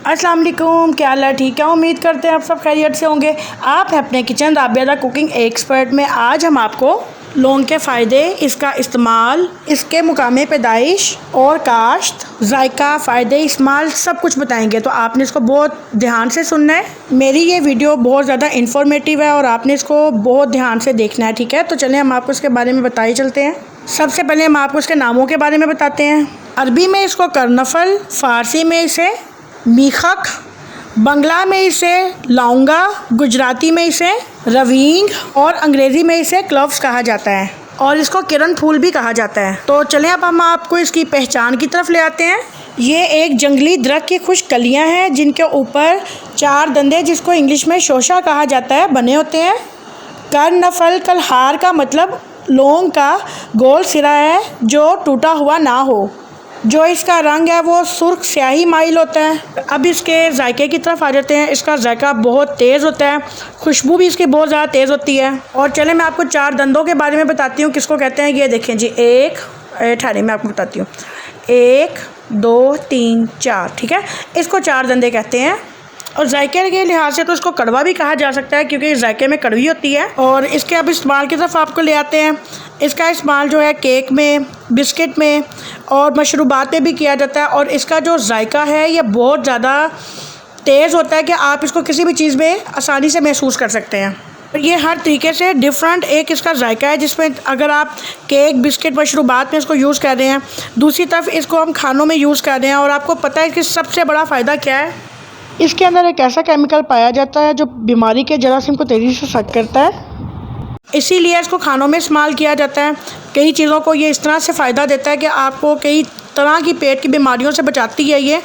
अस्सलाम वालेकुम, क्या हाल है? ठीक है, उम्मीद करते हैं आप सब खैरियत से होंगे। आप हैं अपने kitchen Rabia the cooking expert में। आज हम आपको लौंग के फ़ायदे, इसका इस्तेमाल, इसके मुकामे पैदाइश और काश्त, जायका, फ़ायदे, इस्तेमाल सब कुछ बताएंगे। तो आपने इसको बहुत ध्यान से सुनना है। मेरी ये वीडियो बहुत ज़्यादा इन्फॉर्मेटिव है और आपने इसको बहुत ध्यान से देखना है, ठीक है? तो चलें हम आपको इसके बारे में बताए चलते हैं। सबसे पहले हम आपको इसके नामों के बारे में बताते हैं। अरबी में इसको करनफल, फ़ारसी में इसे मीखक, बंगला में इसे लौंगा, गुजराती में इसे रवींग और अंग्रेज़ी में इसे क्लोव्स कहा जाता है और इसको किरण फूल भी कहा जाता है। तो चलें अब हम आपको इसकी पहचान की तरफ ले आते हैं। ये एक जंगली दरख्त की खुश्क कलियाँ हैं जिनके ऊपर 4 दंदे, जिसको इंग्लिश में शोशा कहा जाता है, बने होते हैं। कर्नफल कलहार का मतलब लौंग का गोल सिरा है जो टूटा हुआ ना हो। जो इसका रंग है वो सुर्ख स्याही माइल होता है। अब इसके जायके की तरफ आ जाते हैं। इसका जायका बहुत तेज़ होता है, खुशबू भी इसकी बहुत ज़्यादा तेज़ होती है। और चले मैं आपको 4 दंदों के बारे में बताती हूँ, किसको कहते हैं। ये देखें जी, एक ठहरे मैं आपको बताती हूँ, 1 2 3 4, ठीक है। इसको 4 दंदे कहते हैं। और जायके के लिहाज से तो इसको कड़वा भी कहा जा सकता है क्योंकि जायके में कड़वी होती है। और इसके अब इस्तेमाल की तरफ आपको ले आते हैं। इसका इस्तेमाल जो है केक में, बिस्किट में और मशरूबात में भी किया जाता है। और इसका जो जायका है ये बहुत ज़्यादा तेज़ होता है कि आप इसको किसी भी चीज़ में आसानी से महसूस कर सकते हैं। ये हर तरीके से डिफरेंट एक इसका जायका है, जिसमें अगर आप केक, बिस्किट, मशरूबात में इसको यूज़ कर रहे हैं, दूसरी तरफ इसको हम खानों में यूज़ कर रहे हैं। और आपको पता है कि सबसे बड़ा फ़ायदा क्या है, इसके अंदर एक ऐसा केमिकल पाया जाता है जो बीमारी के जरासीम को तेज़ी से सख्त करता है, इसीलिए इसको खानों में इस्तेमाल किया जाता है। कई चीज़ों को ये इस तरह से फ़ायदा देता है कि आपको कई तरह की पेट की बीमारियों से बचाती है ये,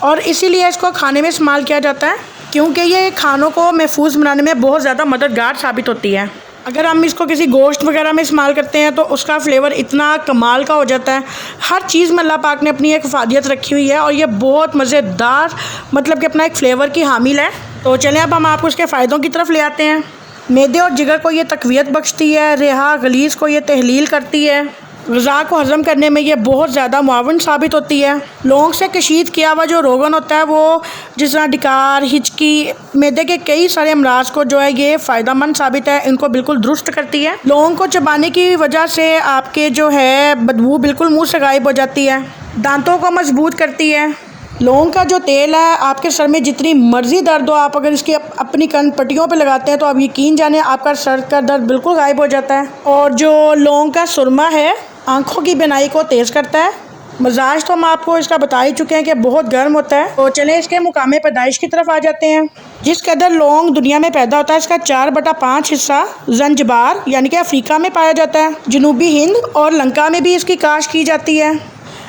और इसीलिए इसको खाने में इस्तेमाल किया जाता है क्योंकि ये खानों को महफूज बनाने में बहुत ज़्यादा मददगार साबित होती है। अगर हम इसको किसी गोश्त वगैरह में इस्तेमाल करते हैं तो उसका फ्लेवर इतना कमाल का हो जाता है। हर चीज़ में अल्लाह पाक ने अपनी एक फ़ादियत रखी हुई है और ये बहुत मज़ेदार, मतलब कि अपना एक फ़्लेवर की हामिल है। तो चलें अब हम आपको इसके फ़ायदों की तरफ ले आते हैं। मैदे और जिगर को ये तक़वियत बख्शती है, रेहा गलीज़ को ये तहलील करती है, ग़िज़ा को हज़म करने में ये बहुत ज़्यादा मुआविन साबित होती है। लौंग से कशीद किया हुआ जो रोगन होता है वो, जिस तरह डिकार, हिचकी, मैदे के कई सारे अमराज को जो है ये फ़ायदेमंद साबित है, इनको बिल्कुल दुरुस्त करती है। लौंग को चबाने की वजह से आपके जो है बदबू बिल्कुल मुँह से गायब हो जाती है। दांतों को मजबूत करती है। लौंग का जो तेल है, आपके सर में जितनी मर्ज़ी दर्द हो, आप अगर इसकी अपनी कन पट्टियों पे लगाते हैं तो आप यकीन जाने आपका सर का दर्द बिल्कुल गायब हो जाता है। और जो लौंग का सुरमा है, आँखों की बिनाई को तेज़ करता है। मजाज तो हम आपको इसका बता ही चुके हैं कि बहुत गर्म होता है। तो चलें इसके मुकामे पैदाइश की तरफ आ जाते हैं। जिस कदर लौंग दुनिया में पैदा होता है, इसका 4/5 हिस्सा ज़ंजबार यानी कि अफ्रीका में पाया जाता है। जनूबी हिंद और लंका में भी इसकी काश्त की जाती है।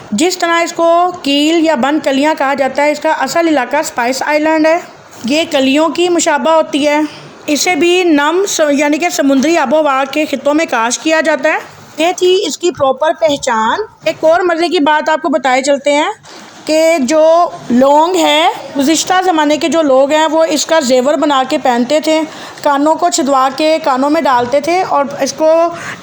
जिस तरह इसको कील या बंद कलियाँ कहा जाता है, इसका असल इलाका स्पाइस आइलैंड है। ये कलियों की मुशाबा होती है। इसे भी नम यानी कि समुद्री आबोहवा के खित्तों में काश्त किया जाता है। ये थी इसकी प्रॉपर पहचान। एक और मज़े की बात आपको बताए चलते हैं कि जो लौंग है, गुज़िश्ता ज़माने के जो लोग हैं वो इसका जेवर बना के पहनते थे, कानों को छिदवा के कानों में डालते थे और इसको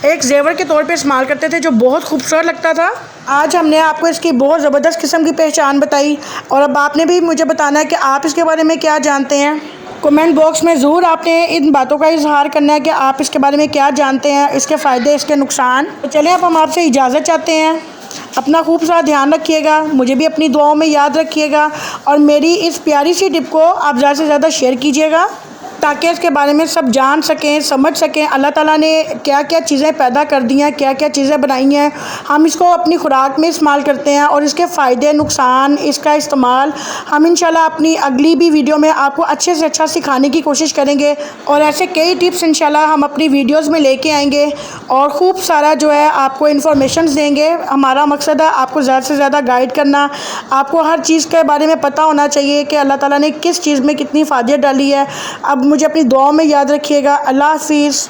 एक जेवर के तौर पे इस्तेमाल करते थे, जो बहुत खूबसूरत लगता था। आज हमने आपको इसकी बहुत ज़बरदस्त किस्म की पहचान बताई और अब आपने भी मुझे बताना है कि आप इसके बारे में क्या जानते हैं। कमेंट बॉक्स में ज़रूर आपने इन बातों का इजहार करना है कि आप इसके बारे में क्या जानते हैं, इसके फ़ायदे, इसके नुकसान। तो चलिए अब हम आपसे इजाज़त चाहते हैं। अपना खूब सारा ध्यान रखिएगा, मुझे भी अपनी दुआओं में याद रखिएगा और मेरी इस प्यारी सी टिप को आप ज़्यादा से ज़्यादा शेयर कीजिएगा ताकि इसके बारे में सब जान सकें, समझ सकें। अल्लाह ताला ने क्या क्या चीज़ें पैदा कर दी हैं, क्या क्या चीज़ें बनाई हैं, हम इसको अपनी खुराक में इस्तेमाल करते हैं और इसके फ़ायदे, नुकसान, इसका इस्तेमाल हम इंशाल्लाह अपनी अगली भी वीडियो में आपको अच्छे से अच्छा सिखाने की कोशिश करेंगे। और ऐसे कई टिप्स इंशाल्लाह हम अपनी वीडियोज़ में लेके आएँगे और ख़ूब सारा जो है आपको इन्फॉर्मेशन देंगे। हमारा मकसद है आपको ज़्यादा से ज़्यादा गाइड करना। आपको हर चीज़ के बारे में पता होना चाहिए कि अल्लाह ताला ने किस चीज़ में कितनी फ़ायदे डाली है। अब मुझे अपनी दुआओं में याद रखिएगा। अल्लाह हाफ़िज़।